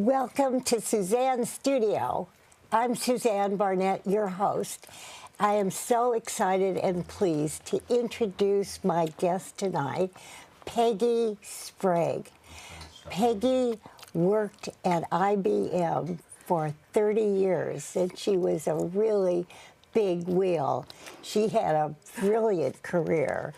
Welcome to Suzanne's studio. I'm Suzanne Barnett, your host. I am so excited and pleased to introduce my guest tonight, Peggy Sprague. Peggy worked at IBM for 30 years, and she was a really big wheel. She had a brilliant career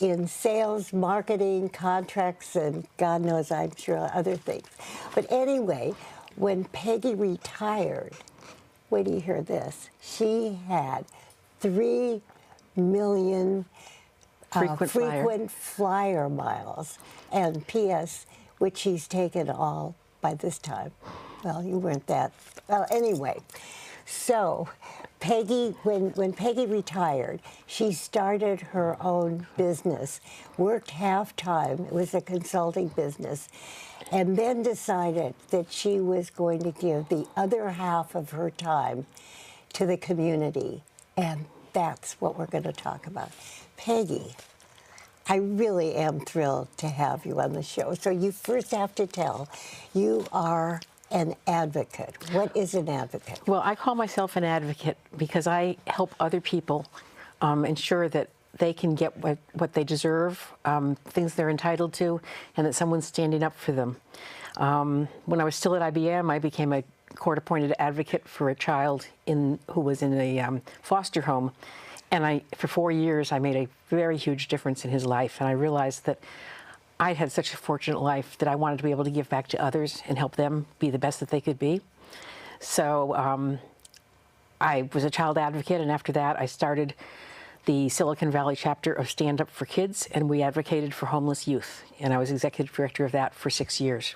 in sales, marketing, contracts, and God knows, I'm sure, other things. But anyway, when Peggy retired, wait till you hear this, she had 3 million frequent flyer miles, and P.S., which she's taken all by this time. Well, you weren't that. Well, anyway, so Peggy, when Peggy retired, she started her own business, worked half-time, it was a consulting business, and then decided that she was going to give the other half of her time to the community, and that's what we're going to talk about. Peggy, I really am thrilled to have you on the show. So you first have to tell, you are an advocate. What is an advocate? Well, I call myself an advocate because I help other people ensure that they can get what they deserve, things they're entitled to, and that someone's standing up for them. When I was still at IBM, I became a court-appointed advocate for a child who was in a foster home. And for 4 years, I made a very huge difference in his life. And I realized that I had such a fortunate life that I wanted to be able to give back to others and help them be the best that they could be. So I was a child advocate, and after that, I started the Silicon Valley chapter of Stand Up for Kids, and we advocated for homeless youth. And I was executive director of that for 6 years.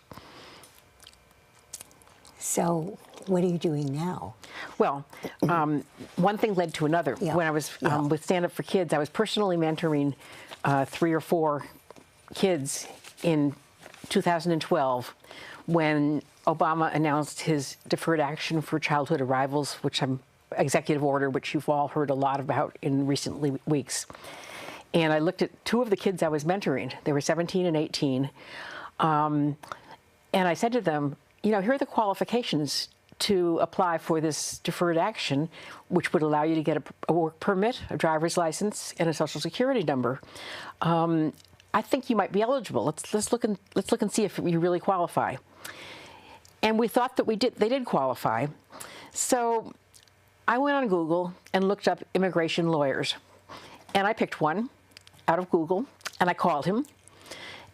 So what are you doing now? Well, one thing led to another. Yeah. When I was with Stand Up for Kids, I was personally mentoring 3 or 4 kids in 2012 when Obama announced his deferred action for childhood arrivals, which executive order, which you've all heard a lot about in recent weeks. And I looked at 2 of the kids I was mentoring. They were 17 and 18. And I said to them, you know, here are the qualifications to apply for this deferred action, which would allow you to get a work permit, a driver's license, and a Social Security number. I think you might be eligible. Let's look and see if you really qualify. And we thought that they did qualify. So I went on Google and looked up immigration lawyers. And I picked one out of Google, and I called him.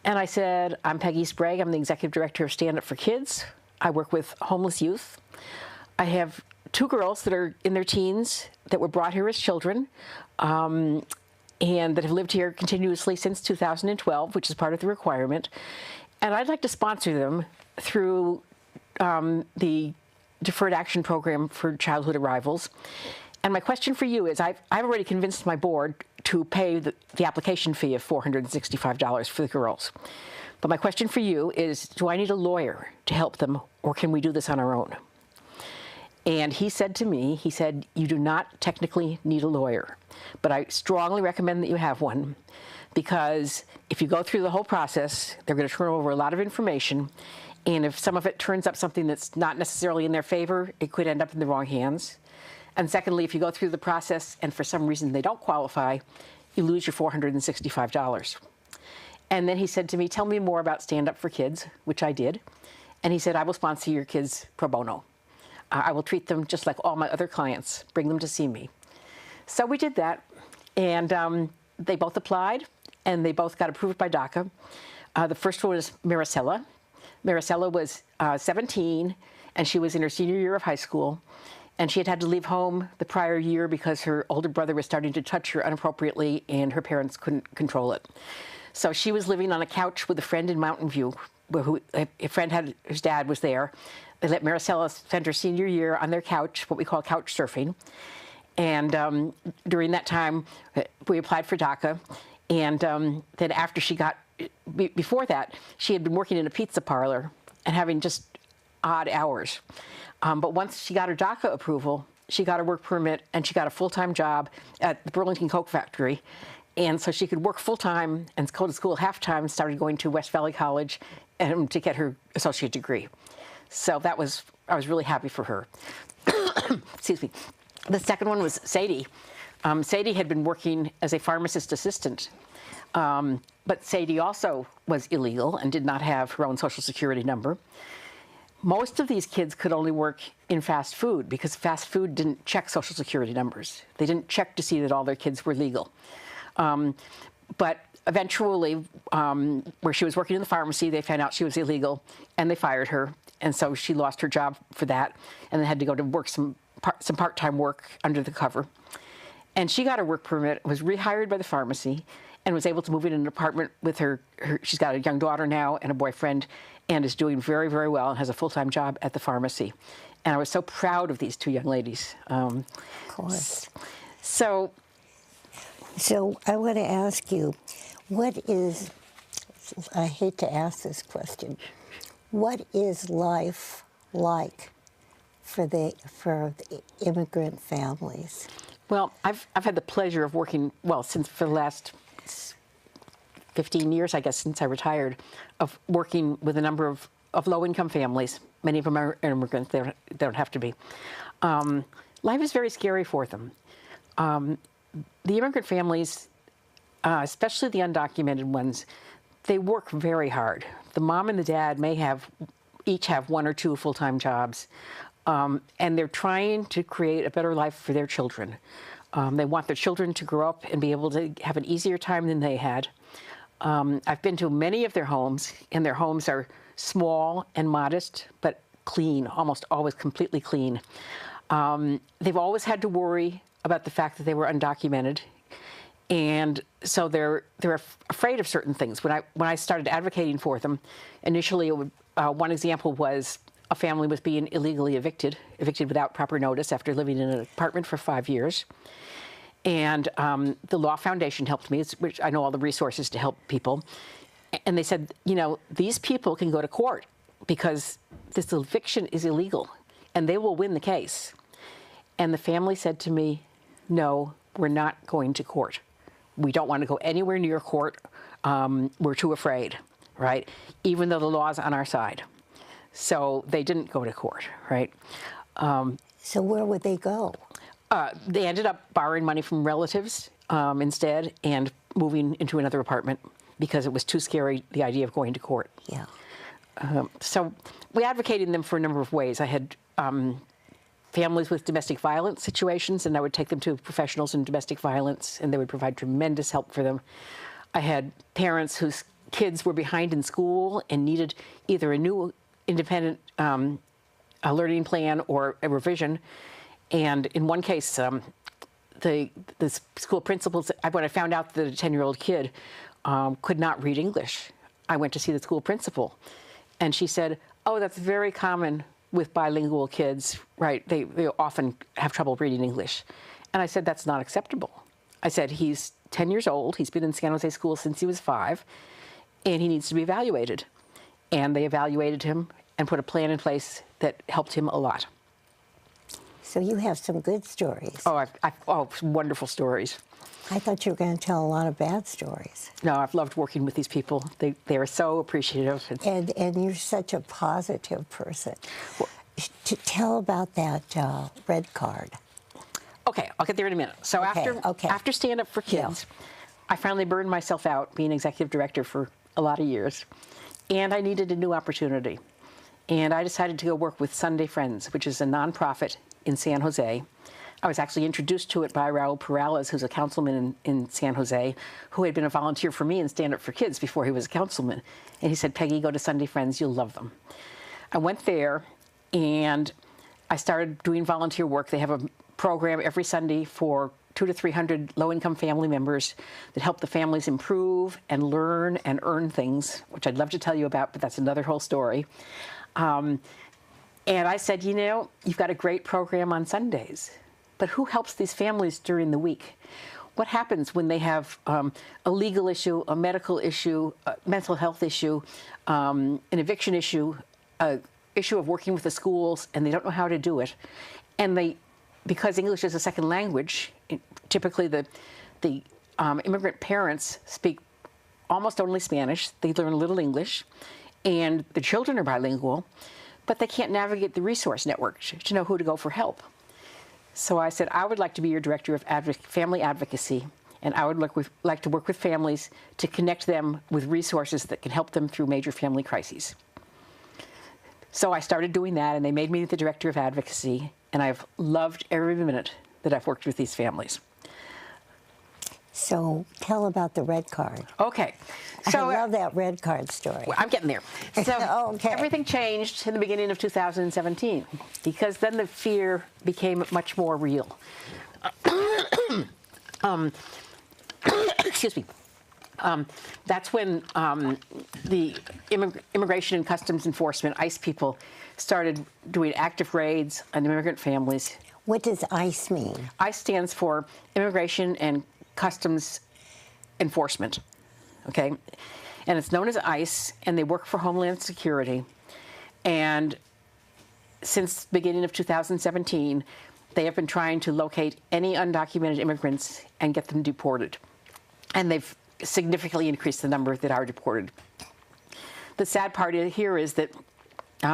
And I said, I'm Peggy Sprague. I'm the executive director of Stand Up for Kids. I work with homeless youth. I have 2 girls that are in their teens that were brought here as children, and that have lived here continuously since 2012, which is part of the requirement. And I'd like to sponsor them through the Deferred Action Program for childhood arrivals. And my question for you is, I've already convinced my board to pay the application fee of $465 for the girls. But my question for you is, do I need a lawyer to help them, or can we do this on our own? And he said to me, he said, you do not technically need a lawyer, but I strongly recommend that you have one, because if you go through the whole process, they're going to turn over a lot of information, and if some of it turns up something that's not necessarily in their favor, it could end up in the wrong hands. And secondly, if you go through the process and for some reason they don't qualify, you lose your $465. And then he said to me, tell me more about Stand Up for Kids, which I did. And he said, I will sponsor your kids pro bono. I will treat them just like all my other clients, bring them to see me. So we did that, and they both applied, and they both got approved by DACA. The first one was Maricela. Maricela was 17, and she was in her senior year of high school, and she had had to leave home the prior year because her older brother was starting to touch her inappropriately, and her parents couldn't control it. So she was living on a couch with a friend in Mountain View, a friend whose dad was there. They let Maricela spend her senior year on their couch, what we call couch surfing. And during that time, we applied for DACA. And then after before that, she had been working in a pizza parlor and having just odd hours. But once she got her DACA approval, she got a work permit, and she got a full-time job at the Burlington Coke factory. And so she could work full-time and go to school half-time, started going to West Valley College to get her associate degree. So I was really happy for her. Excuse me. The second one was Sadie. Sadie had been working as a pharmacist assistant, but Sadie also was illegal and did not have her own Social Security number. Most of these kids could only work in fast food because fast food didn't check Social Security numbers. They didn't check to see that all their kids were legal. But eventually, where she was working in the pharmacy, they found out she was illegal, and they fired her. And so she lost her job for that, and then had to go to work some part-time work under the cover. And she got a work permit, was rehired by the pharmacy, and was able to move in an apartment with her. She's got a young daughter now and a boyfriend, and is doing very, very well and has a full-time job at the pharmacy. And I was so proud of these two young ladies. Of course. So I want to ask you, what is, I hate to ask this question, what is life like for the immigrant families? Well, I've had the pleasure of working, since for the last 15 years, I guess, since I retired, of working with a number of low-income families. Many of them are immigrants. They don't have to be. Life is very scary for them. The immigrant families, especially the undocumented ones, they work very hard. The mom and the dad may each have one or two full-time jobs, and they're trying to create a better life for their children. They want their children to grow up and be able to have an easier time than they had. I've been to many of their homes, and their homes are small and modest, but clean, almost always completely clean. They've always had to worry about the fact that they were undocumented, and so they're afraid of certain things. When I started advocating for them, initially one example was a family was being illegally evicted without proper notice after living in an apartment for 5 years. And the Law Foundation helped me, which I know all the resources to help people. And they said, these people can go to court because this eviction is illegal, and they will win the case. And the family said to me, no, we're not going to court. We don't want to go anywhere near court. We're too afraid, right? Even though the law is on our side. So they didn't go to court, right? So where would they go? They ended up borrowing money from relatives instead and moving into another apartment because it was too scary, the idea of going to court. Yeah. So we advocated them for a number of ways. I had families with domestic violence situations, and I would take them to professionals in domestic violence, and they would provide tremendous help for them. I had parents whose kids were behind in school and needed either a new independent a learning plan or a revision. And in one case, the school principals, when I found out that a 10-year-old kid could not read English, I went to see the school principal. And she said, oh, that's very common with bilingual kids, right? They often have trouble reading English. And I said, that's not acceptable. I said, he's 10 years old. He's been in San Jose school since he was 5, and he needs to be evaluated. And they evaluated him and put a plan in place that helped him a lot. So you have some good stories. Oh, wonderful stories. I thought you were going to tell a lot of bad stories. No, I've loved working with these people. They are so appreciative. And you're such a positive person. Well, to tell about that red card. Okay, I'll get there in a minute. So after Stand Up for Kids, I finally burned myself out being executive director for a lot of years. And I needed a new opportunity. And I decided to go work with Sunday Friends, which is a nonprofit in San Jose. I was actually introduced to it by Raul Perales, who's a councilman in San Jose, who had been a volunteer for me in Stand Up for Kids before he was a councilman. And he said, Peggy, go to Sunday Friends, you'll love them. I went there, and I started doing volunteer work. They have a program every Sunday for 200 to 300 low-income family members that help the families improve and learn and earn things, which I'd love to tell you about, but that's another whole story. And I said, you've got a great program on Sundays, but who helps these families during the week? What happens when they have a legal issue, a medical issue, a mental health issue, an eviction issue, an issue of working with the schools, and they don't know how to do it? And because English is a second language, typically the immigrant parents speak almost only Spanish. They learn a little English, and the children are bilingual. but they can't navigate the resource network to know who to go for help. So I said, I would like to be your director of family advocacy, and I would like to work with families to connect them with resources that can help them through major family crises. So I started doing that, and they made me the director of advocacy, and I've loved every minute that I've worked with these families. So tell about the red card. Okay. So, I love that red card story. I'm getting there. So Okay. Everything changed in the beginning of 2017 because then the fear became much more real. Excuse me. That's when the Immigration and Customs Enforcement, ICE people, started doing active raids on immigrant families. What does ICE mean? ICE stands for Immigration and Customs Enforcement, okay? And it's known as ICE, and they work for Homeland Security. And since the beginning of 2017, they have been trying to locate any undocumented immigrants and get them deported. And they've significantly increased the number that are deported. The sad part here is that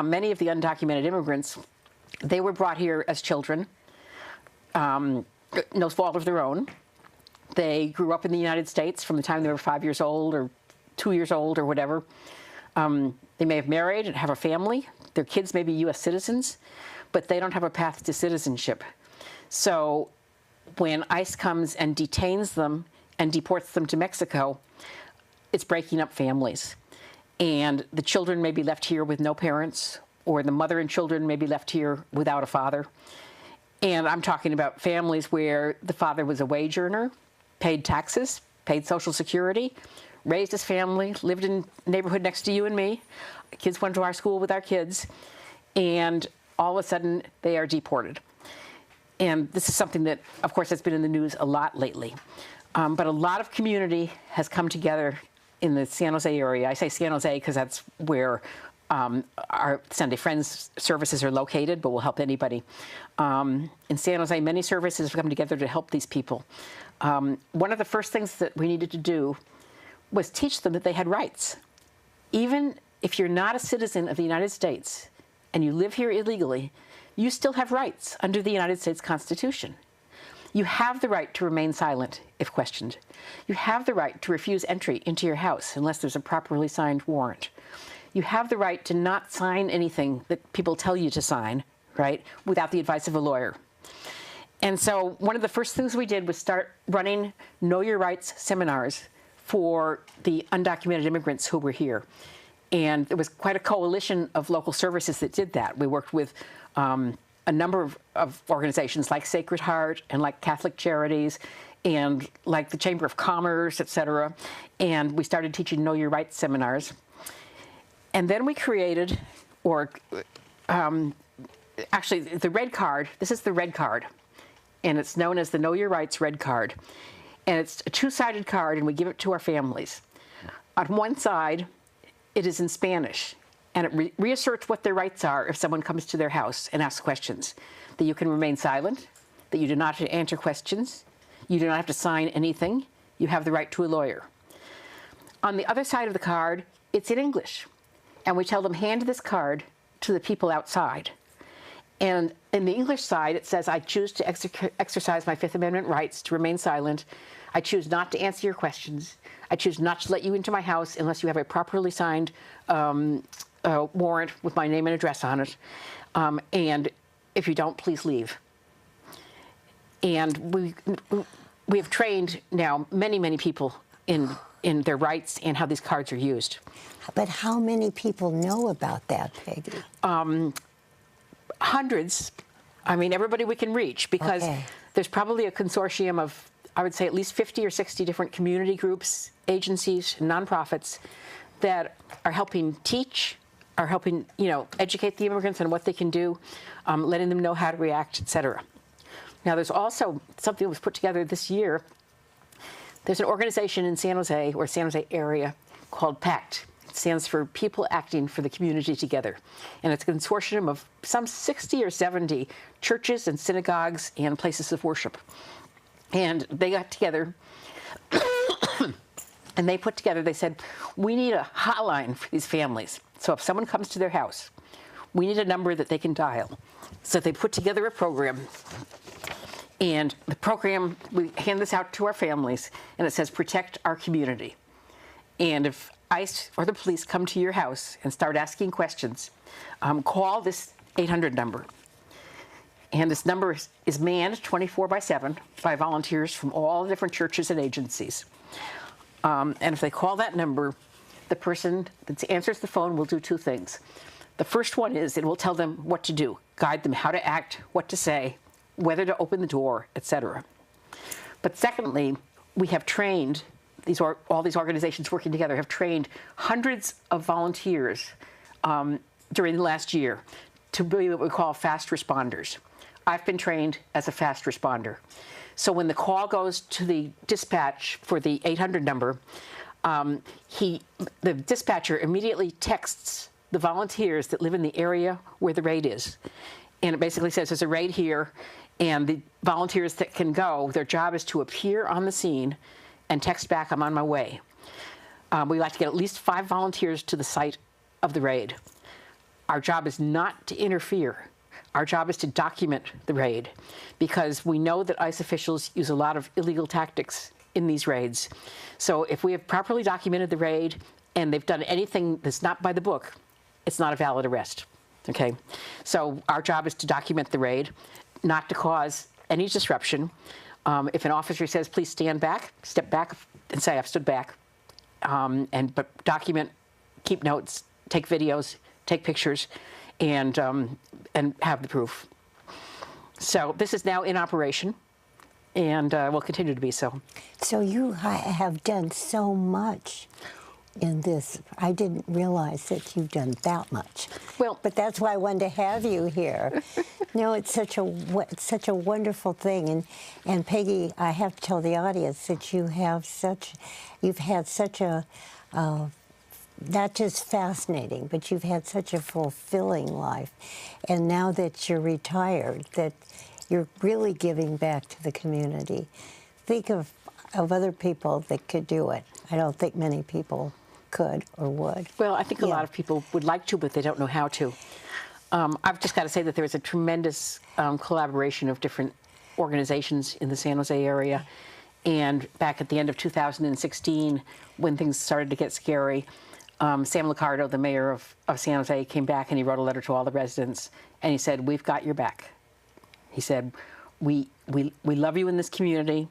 many of the undocumented immigrants, they were brought here as children, no fault of their own. They grew up in the United States from the time they were 5 years old or 2 years old or whatever. They may have married and have a family. Their kids may be U.S. citizens, but they don't have a path to citizenship. So when ICE comes and detains them and deports them to Mexico, it's breaking up families. And the children may be left here with no parents, or the mother and children may be left here without a father. And I'm talking about families where the father was a wage earner, paid taxes, paid Social Security, raised his family, lived in the neighborhood next to you and me. Kids went to our school with our kids, and all of a sudden they are deported. And this is something that, of course, has been in the news a lot lately. But a lot of community has come together in the San Jose area. I say San Jose because that's where our Sunday Friends services are located, but we'll help anybody. In San Jose, many services have come together to help these people. One of the first things that we needed to do was teach them that they had rights. Even if you're not a citizen of the United States and you live here illegally, you still have rights under the United States Constitution. You have the right to remain silent if questioned. You have the right to refuse entry into your house unless there's a properly signed warrant. You have the right to not sign anything that people tell you to sign, right, without the advice of a lawyer. And so one of the first things we did was start running Know Your Rights seminars for the undocumented immigrants who were here. And there was quite a coalition of local services that did that. We worked with a number of organizations like Sacred Heart and like Catholic Charities and like the Chamber of Commerce, et cetera. And we started teaching Know Your Rights seminars. And then we created, actually the red card, this is the red card, and it's known as the Know Your Rights red card. And it's a two-sided card, and we give it to our families. On one side, it is in Spanish, and it reasserts what their rights are if someone comes to their house and asks questions. That you can remain silent, that you do not have to answer questions, you do not have to sign anything, you have the right to a lawyer. On the other side of the card, it's in English, and we tell them, hand this card to the people outside. And in the English side, it says, I choose to exercise my Fifth Amendment rights to remain silent. I choose not to answer your questions. I choose not to let you into my house unless you have a properly signed warrant with my name and address on it. And if you don't, please leave. And we have trained now many people in their rights and how these cards are used. But how many people know about that, Peggy? Hundreds. I mean, everybody we can reach, because there's probably a consortium of, I would say, at least 50 or 60 different community groups, agencies, nonprofits that are helping teach, are helping, educate the immigrants on what they can do, letting them know how to react, et cetera. Now, there's also something that was put together this year. There's an organization in San Jose, or San Jose area, called PACT. It stands for People Acting for the Community Together. And it's a consortium of some 60 or 70 churches and synagogues and places of worship. And they got together and they said, we need a hotline for these families. So if someone comes to their house we need a number that they can dial. So they put together a program. And the program, we hand this out to our families, and it says, protect our community. And if ICE or the police come to your house and start asking questions, call this 800 number. And this number is manned 24/7 by volunteers from all the different churches and agencies. And if they call that number, the person that answers the phone will do two things. The first one is it will tell them what to do, guide them how to act, what to say, whether to open the door, etc. But secondly, we have trained, all these organizations working together have trained hundreds of volunteers during the last year to be what we call fast responders. I've been trained as a fast responder. So when the call goes to the dispatch for the 800 number, the dispatcher immediately texts the volunteers that live in the area where the raid is. And it basically says there's a raid here, and the volunteers that can go, their job is to appear on the scene and text back, I'm on my way. We like to get at least 5 volunteers to the site of the raid. Our job is not to interfere. Our job is to document the raid, because we know that ICE officials use a lot of illegal tactics in these raids. So if we have properly documented the raid and they've done anything that's not by the book, it's not a valid arrest. Okay, so our job is to document the raid, not to cause any disruption. If an officer says, please stand back, step back and say, I've stood back. But document, keep notes, take videos, take pictures, and have the proof. So this is now in operation, and will continue to be so. So you have done so much in this. I didn't realize that you've done that much. Well, but that's why I wanted to have you here. No, it's such a wonderful thing, and Peggy, I have to tell the audience that you've had such a not just fascinating, but you've had such a fulfilling life, and now that you're retired, that you're really giving back to the community. Think of other people that could do it. I don't think many people could or would. Well, I think a lot of people would like to, but they don't know how to. I've just got to say that there was a tremendous collaboration of different organizations in the San Jose area. And back at the end of 2016, when things started to get scary, Sam Liccardo, the mayor of San Jose, came back and he wrote a letter to all the residents, and he said, we've got your back. He said, we love you in this community.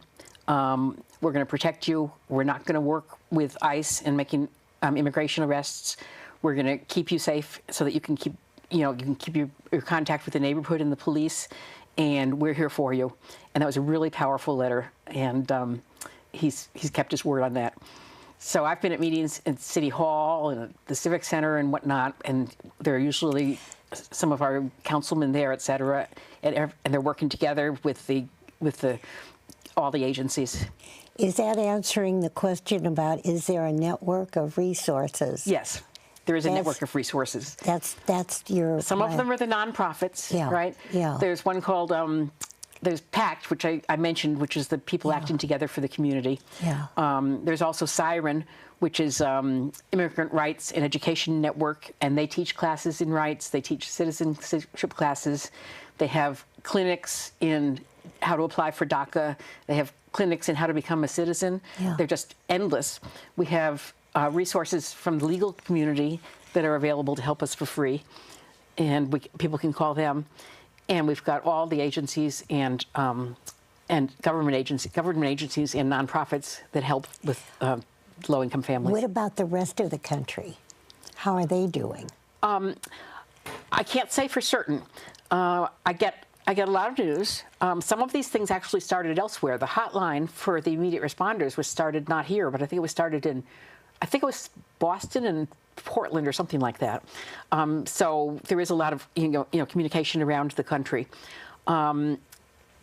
We're going to protect you. We're not going to work with ICE and making immigration arrests. We're going to keep you safe so that you can keep, your contact with the neighborhood and the police, and we're here for you. And that was a really powerful letter, and he's kept his word on that. So I've been at meetings at City Hall and at the Civic Center and whatnot, and there are usually some of our councilmen there, et cetera, and they're working together with all the agencies. Is that answering the question about, is there a network of resources? Yes, there is a network of resources. That's your... Some of them are the nonprofits, yeah, right? Yeah. There's one called, there's PACT, which I mentioned, which is the people acting together for the community. Yeah. There's also Siren, which is Immigrant Rights and Education Network, and they teach classes in rights. They teach citizenship classes. They have clinics in how to apply for DACA. They have clinics in how to become a citizen. Yeah. They're just endless. We have resources from the legal community that are available to help us for free, and people can call them. And we've got all the agencies and government agencies and nonprofits that help with low-income families. What about the rest of the country? How are they doing? I can't say for certain. I get a lot of news. Some of these things actually started elsewhere. The hotline for the immediate responders was started not here, but I think it was started in, Boston and Portland or something like that. So there is a lot of communication around the country.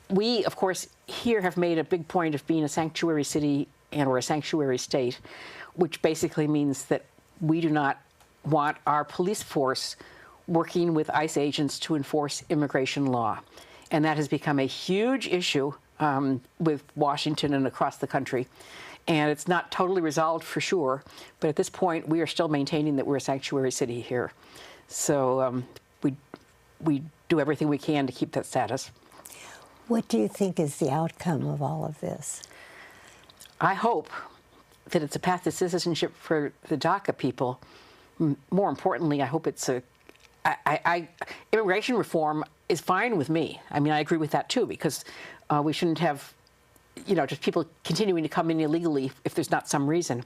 We, of course, here have made a big point of being a sanctuary city or a sanctuary state, which basically means that we do not want our police force working with ICE agents to enforce immigration law. And that has become a huge issue with Washington and across the country. And it's not totally resolved for sure, but at this point, we are still maintaining that we're a sanctuary city here. So we do everything we can to keep that status. What do you think is the outcome of all of this? I hope that it's a path to citizenship for the DACA people. More importantly, I hope it's immigration reform is fine with me. I mean, I agree with that too, because we shouldn't have, just people continuing to come in illegally if there's not some reason.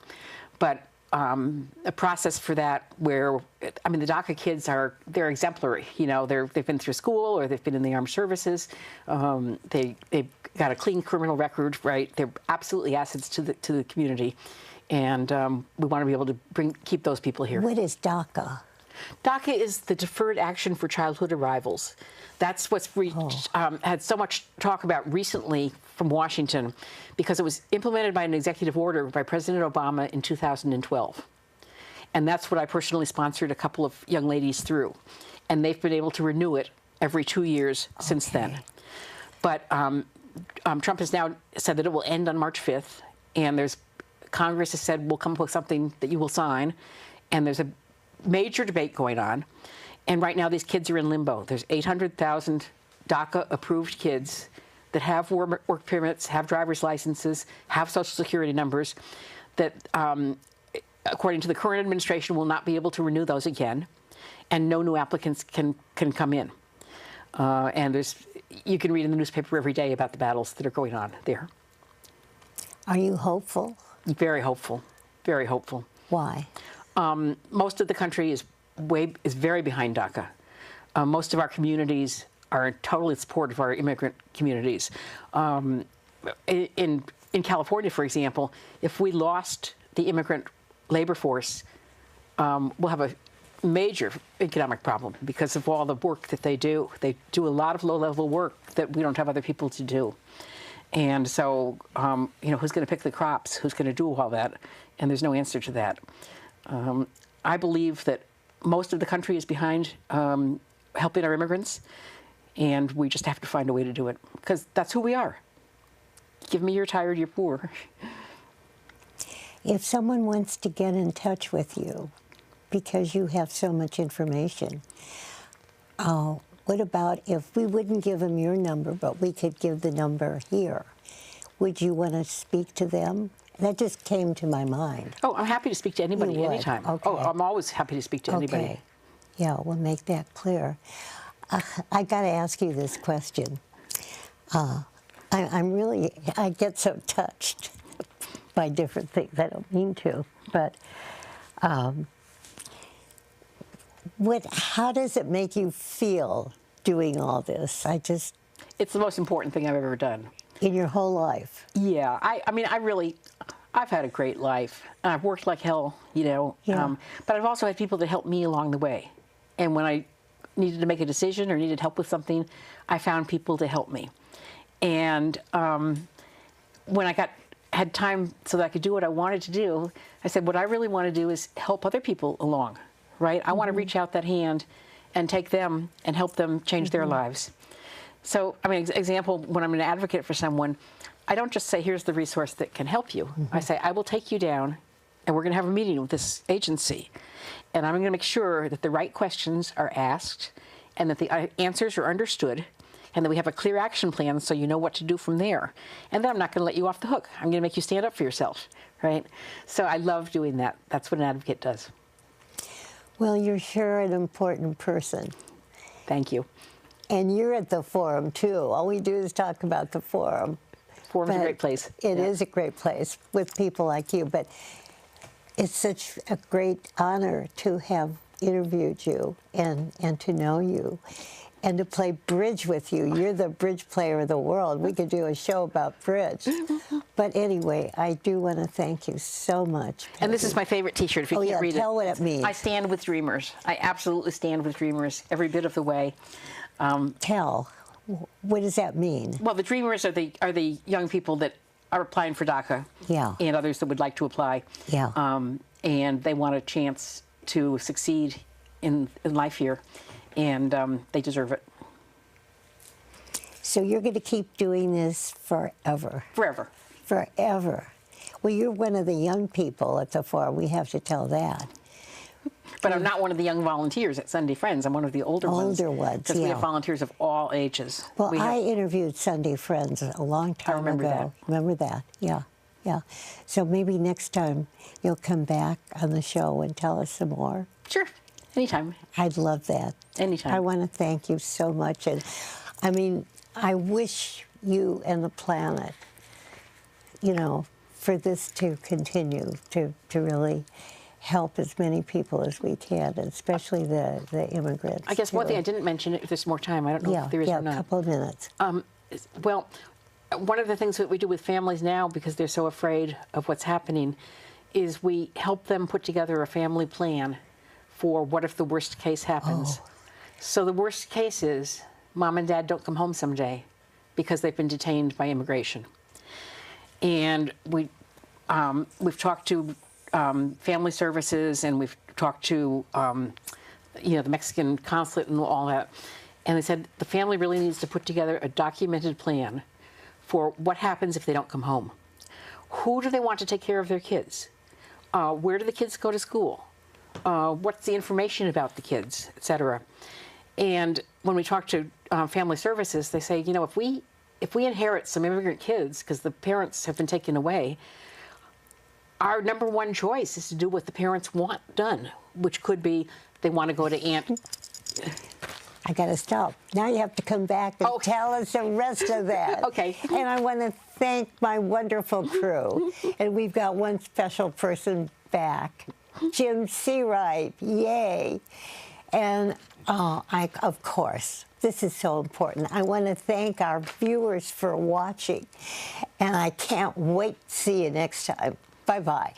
But a process for that where, I mean, the DACA kids they're exemplary. They've been through school or they've been in the armed services. They've got a clean criminal record, right? They're absolutely assets to the community. And we want to be able to keep those people here. What is DACA? DACA is the Deferred Action for Childhood Arrivals. That's what's had so much talk about recently from Washington, because it was implemented by an executive order by President Obama in 2012. And that's what I personally sponsored a couple of young ladies through. And they've been able to renew it every 2 years since then. But Trump has now said that it will end on March 5th. And Congress has said we'll come up with something that you will sign. And there's a major debate going on. And right now these kids are in limbo. There's 800,000 DACA-approved kids that have work permits, have driver's licenses, have Social Security numbers, that, according to the current administration, will not be able to renew those again, and no new applicants can come in. And you can read in the newspaper every day about the battles that are going on there. Are you hopeful? Very hopeful. Very hopeful. Why? Most of the country is very behind DACA. Most of our communities are totally in support of our immigrant communities. In California, for example, if we lost the immigrant labor force, we'll have a major economic problem because of all the work that they do. They do a lot of low-level work that we don't have other people to do. And so, who's going to pick the crops? Who's going to do all that? And there's no answer to that. I believe that most of the country is behind helping our immigrants, and we just have to find a way to do it, because that's who we are. Give me your tired, you're poor. If someone wants to get in touch with you, because you have so much information, what about if we wouldn't give them your number, but we could give the number here? Would you want to speak to them? That just came to my mind. Oh, I'm happy to speak to anybody anytime. Okay. Oh, I'm always happy to speak to anybody. Okay. Yeah, we'll make that clear. I got to ask you this question. I get so touched by different things. I don't mean to, but how does it make you feel doing all this? It's the most important thing I've ever done. In your whole life? Yeah, I've had a great life. I've worked like hell, Yeah. But I've also had people that helped me along the way. And when I needed to make a decision or needed help with something, I found people to help me. And when I had time so that I could do what I wanted to do, I said, what I really want to do is help other people along, right? I want to reach out that hand and take them and help them change their lives. So, example, when I'm an advocate for someone, I don't just say, here's the resource that can help you. I say, I will take you down, and we're going to have a meeting with this agency. And I'm going to make sure that the right questions are asked and that the answers are understood and that we have a clear action plan so you know what to do from there. And then I'm not going to let you off the hook. I'm going to make you stand up for yourself, right? So I love doing that. That's what an advocate does. Well, you're sure an important person. Thank you. And you're at the forum, too. All we do is talk about the forum. Forum's a great place. It is a great place with people like you. But it's such a great honor to have interviewed you and to know you and to play bridge with you. You're the bridge player of the world. We could do a show about bridge. But anyway, I do want to thank you so much, Peggy. And this is my favorite T-shirt, if you can't read it. Tell what it means. I stand with dreamers. I absolutely stand with dreamers every bit of the way. Tell. What does that mean? Well, the dreamers are the young people that are applying for DACA. Yeah. And others that would like to apply. Yeah. And they want a chance to succeed in life here, and they deserve it. So you're going to keep doing this forever? Forever. Forever. Well, you're one of the young people at the forum. We have to tell that. But I'm not one of the young volunteers at Sunday Friends. I'm one of the older ones. Older ones, Because we yeah. have volunteers of all ages. Well, We have- I interviewed Sunday Friends a long time remember ago. that. Remember that? Yeah, yeah. So maybe next time you'll come back on the show and tell us some more. Sure, anytime. I'd love that. Anytime. I want to thank you so much. And I mean, I wish you and the planet, you know, for this to continue, to really help as many people as we can, especially the immigrants. I guess one thing I too. didn't mention, if there's more time, I don't know Yeah, if there is yeah, or a not. couple of minutes. Well, one of the things that we do with families now, because they're so afraid of what's happening, is we help them put together a family plan for what if the worst case happens. Oh. So the worst case is mom and dad don't come home someday because they've been detained by immigration. And we've talked to family services, and we've talked to the Mexican consulate and all that. And they said the family really needs to put together a documented plan for what happens if they don't come home. Who do they want to take care of their kids? Where do the kids go to school? What's the information about the kids, et cetera? And when we talk to family services, they say, you know, if we inherit some immigrant kids because the parents have been taken away, our number one choice is to do what the parents want done, which could be they want to go to Aunt. I got to stop. Now you have to come back and tell us the rest of that. Okay. And I want to thank my wonderful crew. And we've got one special person back, Jim Seawright. Yay. And of course, this is so important. I want to thank our viewers for watching. And I can't wait to see you next time. Bye-bye.